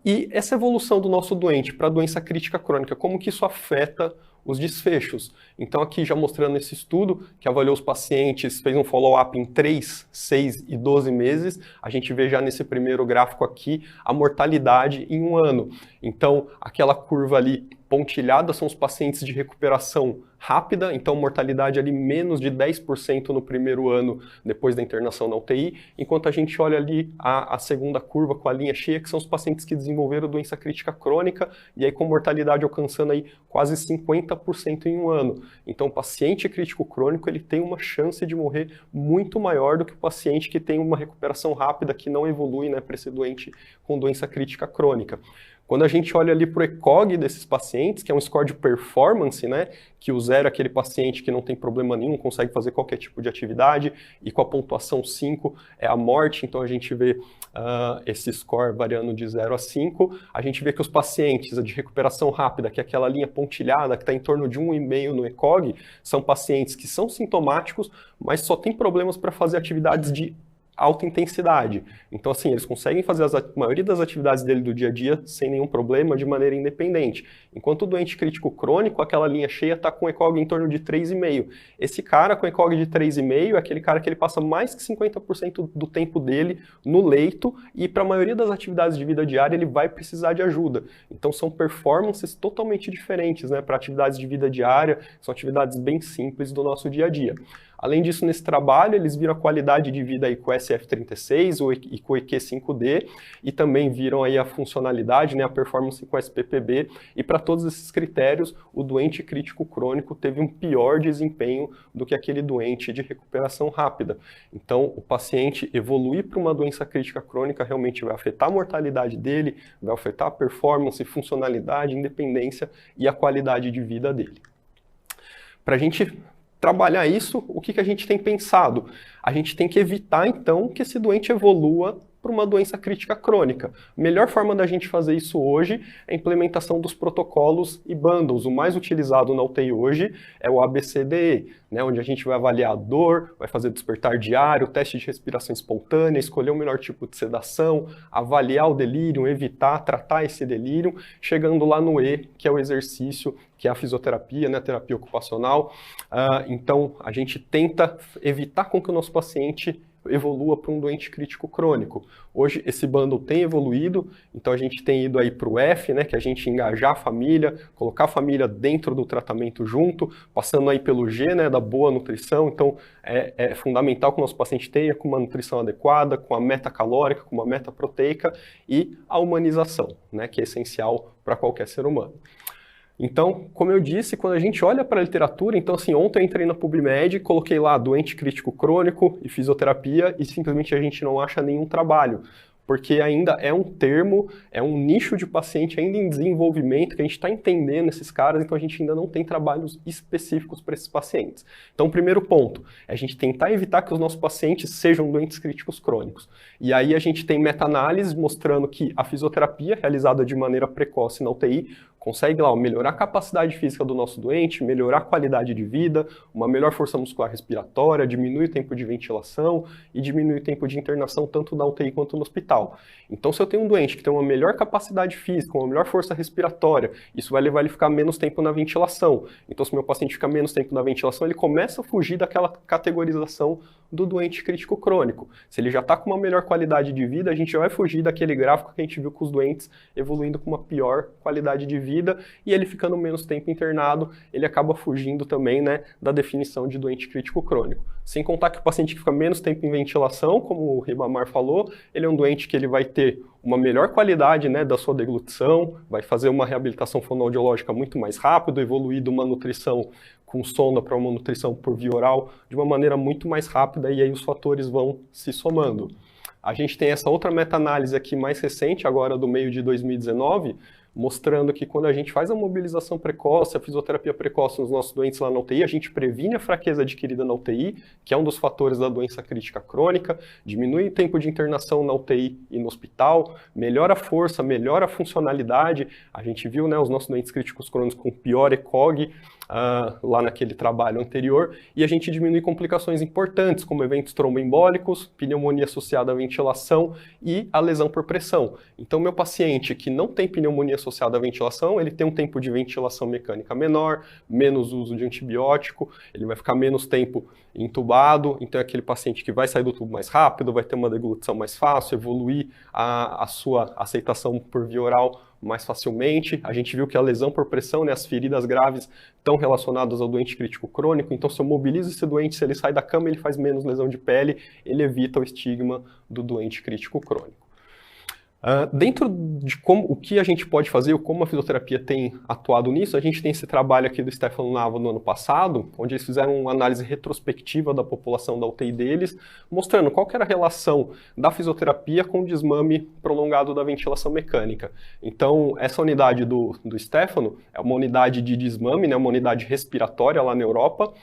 E essa evolução do nosso doente para a doença crítica crônica, como que isso afeta os desfechos? Então aqui já mostrando esse estudo que avaliou os pacientes, fez um follow-up em 3, 6 e 12 meses, a gente vê já nesse primeiro gráfico aqui a mortalidade em um ano. Então aquela curva ali pontilhada são os pacientes de recuperação rápida, então mortalidade ali menos de 10% no primeiro ano depois da internação na UTI, enquanto a gente olha ali a segunda curva com a linha cheia, que são os pacientes que desenvolveram doença crítica crônica, e aí com mortalidade alcançando aí quase 50% em um ano. Então o paciente crítico crônico ele tem uma chance de morrer muito maior do que o paciente que tem uma recuperação rápida, que não evolui, né, para esse doente com doença crítica crônica. Quando a gente olha ali para o ECOG desses pacientes, que é um score de performance, né, que o 0 é aquele paciente que não tem problema nenhum, consegue fazer qualquer tipo de atividade, e com a pontuação 5 é a morte, então a gente vê esse score variando de 0 a 5, a gente vê que os pacientes de recuperação rápida, que é aquela linha pontilhada, que está em torno de 1,5 no ECOG, são pacientes que são sintomáticos, mas só têm problemas para fazer atividades de alta intensidade. Então, assim, eles conseguem fazer a maioria das atividades dele do dia a dia sem nenhum problema, de maneira independente. Enquanto o doente crítico crônico, aquela linha cheia está com ECOG em torno de 3,5. Esse cara com ECOG de 3,5 é aquele cara que ele passa mais que 50% do tempo dele no leito e para a maioria das atividades de vida diária ele vai precisar de ajuda. Então, são performances totalmente diferentes, né, para atividades de vida diária, são atividades bem simples do nosso dia a dia. Além disso, nesse trabalho, eles viram a qualidade de vida aí com o SF36 e com o EQ5D, e também viram aí a funcionalidade, né, a performance com o SPPB, e para todos esses critérios, o doente crítico crônico teve um pior desempenho do que aquele doente de recuperação rápida. Então, o paciente evoluir para uma doença crítica crônica realmente vai afetar a mortalidade dele, vai afetar a performance, funcionalidade, independência e a qualidade de vida dele. Para a gente trabalhar isso, o que a gente tem pensado? A gente tem que evitar, então, que esse doente evolua para uma doença crítica crônica. A melhor forma da gente fazer isso hoje é a implementação dos protocolos e bundles. O mais utilizado na UTI hoje é o ABCDE, né, onde a gente vai avaliar a dor, vai fazer despertar diário, teste de respiração espontânea, escolher o melhor tipo de sedação, avaliar o delírio, evitar, tratar esse delírio, chegando lá no E, que é o exercício, que é a fisioterapia, né, a terapia ocupacional. Então, a gente tenta evitar com que o nosso paciente evolua para um doente crítico crônico. Hoje esse bundle tem evoluído, então a gente tem ido aí para o F, né, que é a gente engajar a família, colocar a família dentro do tratamento junto, passando aí pelo G, né, da boa nutrição. Então é fundamental que o nosso paciente tenha com uma nutrição adequada, com a meta calórica, com uma meta proteica e a humanização, né, que é essencial para qualquer ser humano. Então, como eu disse, quando a gente olha para a literatura, então assim, ontem eu entrei na PubMed, coloquei lá doente crítico crônico e fisioterapia e simplesmente a gente não acha nenhum trabalho, porque ainda é um termo, é um nicho de paciente ainda em desenvolvimento, que a gente está entendendo esses caras, então a gente ainda não tem trabalhos específicos para esses pacientes. Então, o primeiro ponto é a gente tentar evitar que os nossos pacientes sejam doentes críticos crônicos. E aí a gente tem meta-análises mostrando que a fisioterapia realizada de maneira precoce na UTI consegue lá melhorar a capacidade física do nosso doente, melhorar a qualidade de vida, uma melhor força muscular respiratória, diminui o tempo de ventilação e diminui o tempo de internação tanto na UTI quanto no hospital. Então, se eu tenho um doente que tem uma melhor capacidade física, uma melhor força respiratória, isso vai levar ele a ficar menos tempo na ventilação. Então, se meu paciente fica menos tempo na ventilação, ele começa a fugir daquela categorização do doente crítico crônico. Se ele já está com uma melhor qualidade de vida, a gente já vai fugir daquele gráfico que a gente viu com os doentes evoluindo com uma pior qualidade de vida e ele ficando menos tempo internado, ele acaba fugindo também, né, da definição de doente crítico crônico. Sem contar que o paciente que fica menos tempo em ventilação, como o Ribamar falou, ele é um doente que ele vai ter uma melhor qualidade, né, da sua deglutição, vai fazer uma reabilitação fonoaudiológica muito mais rápido, evoluir de uma nutrição com sonda para uma nutrição por via oral de uma maneira muito mais rápida e aí os fatores vão se somando. A gente tem essa outra meta-análise aqui mais recente, agora do meio de 2019, mostrando que quando a gente faz a mobilização precoce, a fisioterapia precoce nos nossos doentes lá na UTI, a gente previne a fraqueza adquirida na UTI, que é um dos fatores da doença crítica crônica, diminui o tempo de internação na UTI e no hospital, melhora a força, melhora a funcionalidade. A gente viu, né, os nossos doentes críticos crônicos com pior ECOG, lá naquele trabalho anterior, e a gente diminui complicações importantes, como eventos tromboembólicos, pneumonia associada à ventilação e a lesão por pressão. Então, meu paciente que não tem pneumonia associada à ventilação, ele tem um tempo de ventilação mecânica menor, menos uso de antibiótico, ele vai ficar menos tempo entubado, então é aquele paciente que vai sair do tubo mais rápido, vai ter uma deglutição mais fácil, evoluir a sua aceitação por via oral mais facilmente. A gente viu que a lesão por pressão, né, as feridas graves estão relacionadas ao doente crítico crônico, então se eu mobilizo esse doente, se ele sai da cama, ele faz menos lesão de pele, ele evita o estigma do doente crítico crônico. Dentro de o que a gente pode fazer, ou como a fisioterapia tem atuado nisso, a gente tem esse trabalho aqui do Stefano Nava no ano passado, onde eles fizeram uma análise retrospectiva da população da UTI deles, mostrando qual que era a relação da fisioterapia com o desmame prolongado da ventilação mecânica. Então, essa unidade do Stefano é uma unidade de desmame, né, uma unidade respiratória lá na Europa,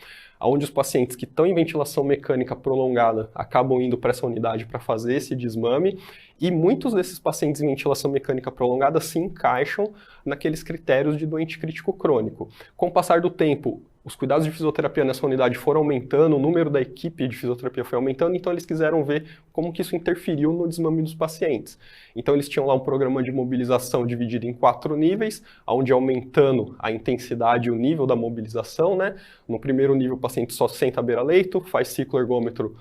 onde os pacientes que estão em ventilação mecânica prolongada acabam indo para essa unidade para fazer esse desmame, e muitos desses pacientes em ventilação mecânica prolongada se encaixam naqueles critérios de doente crítico crônico. Com o passar do tempo, os cuidados de fisioterapia nessa unidade foram aumentando, o número da equipe de fisioterapia foi aumentando, então eles quiseram ver como que isso interferiu no desmame dos pacientes. Então eles tinham lá um programa de mobilização dividido em 4 níveis, onde aumentando a intensidade e o nível da mobilização, né? No primeiro nível o paciente só senta à beira-leito, faz ciclo ergômetro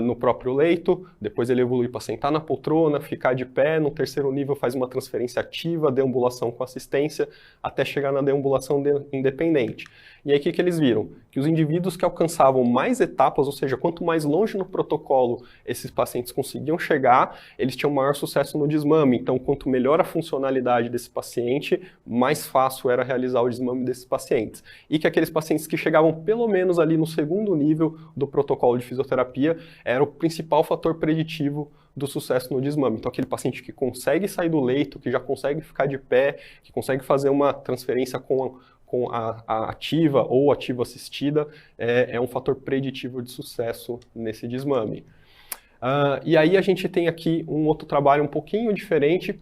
no próprio leito, depois ele evolui para sentar na poltrona, ficar de pé, no terceiro nível faz uma transferência ativa, deambulação com assistência, até chegar na deambulação independente. E aí o que eles viram? Que os indivíduos que alcançavam mais etapas, ou seja, quanto mais longe no protocolo esses pacientes conseguiam chegar, eles tinham maior sucesso no desmame. Então, quanto melhor a funcionalidade desse paciente, mais fácil era realizar o desmame desses pacientes. E que aqueles pacientes que chegavam pelo menos ali no segundo nível do protocolo de fisioterapia era o principal fator preditivo do sucesso no desmame. Então, aquele paciente que consegue sair do leito, que já consegue ficar de pé, que consegue fazer uma transferência com a ativa ou ativa assistida, é um fator preditivo de sucesso nesse desmame. E aí a gente tem aqui um outro trabalho um pouquinho diferente,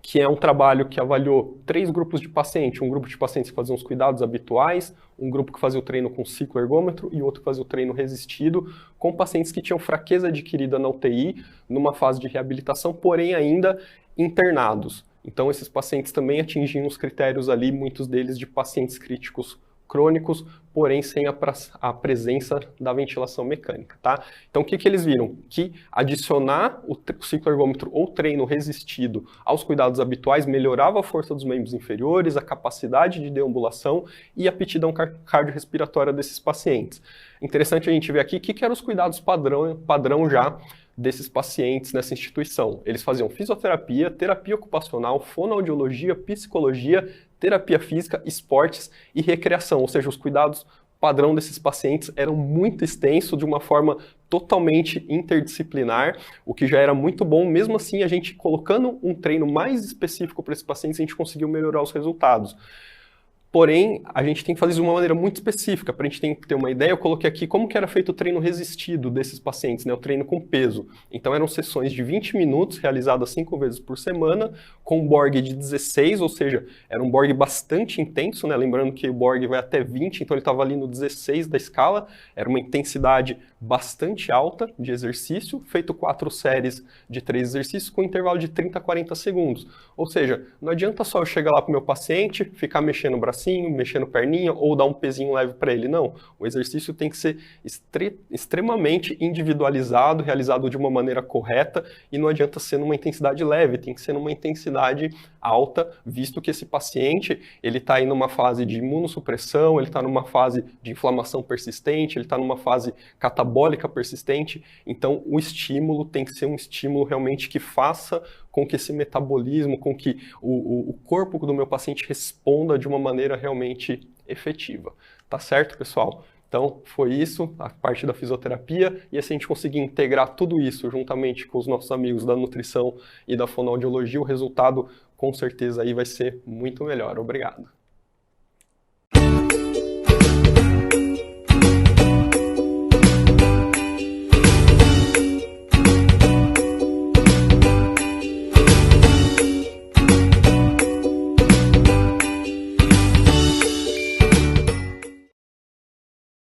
que é um trabalho que avaliou 3 grupos de pacientes. Um grupo de pacientes que faziam os cuidados habituais, um grupo que fazia o treino com ciclo ergômetro e outro que fazia o treino resistido, com pacientes que tinham fraqueza adquirida na UTI, numa fase de reabilitação, porém ainda internados. Então, esses pacientes também atingiam os critérios ali, muitos deles de pacientes críticos crônicos, porém sem a presença da ventilação mecânica, tá? Então, o que eles viram? Que adicionar o ciclo ergômetro ou treino resistido aos cuidados habituais melhorava a força dos membros inferiores, a capacidade de deambulação e a aptidão cardiorrespiratória desses pacientes. Interessante a gente ver aqui o que eram os cuidados padrão já desses pacientes nessa instituição. Eles faziam fisioterapia, terapia ocupacional, fonoaudiologia, psicologia, terapia física, esportes e recreação, ou seja, os cuidados padrão desses pacientes eram muito extensos, de uma forma totalmente interdisciplinar, o que já era muito bom. Mesmo assim, a gente colocando um treino mais específico para esses pacientes, a gente conseguiu melhorar os resultados. Porém, a gente tem que fazer isso de uma maneira muito específica. Para a gente ter uma ideia, eu coloquei aqui como que era feito o treino resistido desses pacientes, né? O treino com peso. Então, eram sessões de 20 minutos, realizadas 5 vezes por semana, com um Borg de 16, ou seja, era um Borg bastante intenso, né? Lembrando que o Borg vai até 20, então ele estava ali no 16 da escala. Era uma intensidade bastante alta de exercício, feito 4 séries de 3 exercícios, com intervalo de 30 a 40 segundos. Ou seja, não adianta só eu chegar lá para o meu paciente, ficar mexendo o bracinho, mexendo perninha ou dar um pezinho leve para ele. Não, o exercício tem que ser extremamente individualizado, realizado de uma maneira correta, e não adianta ser numa intensidade leve, tem que ser numa intensidade alta, visto que esse paciente ele está aí numa fase de imunossupressão, ele está numa fase de inflamação persistente, ele está numa fase catabólica persistente. Então o estímulo tem que ser um estímulo realmente que faça com que esse metabolismo, com que o corpo do meu paciente responda de uma maneira realmente efetiva. Tá certo, pessoal? Então, foi isso, a parte da fisioterapia, e se a gente conseguir integrar tudo isso juntamente com os nossos amigos da nutrição e da fonoaudiologia, o resultado, com certeza, aí vai ser muito melhor. Obrigado.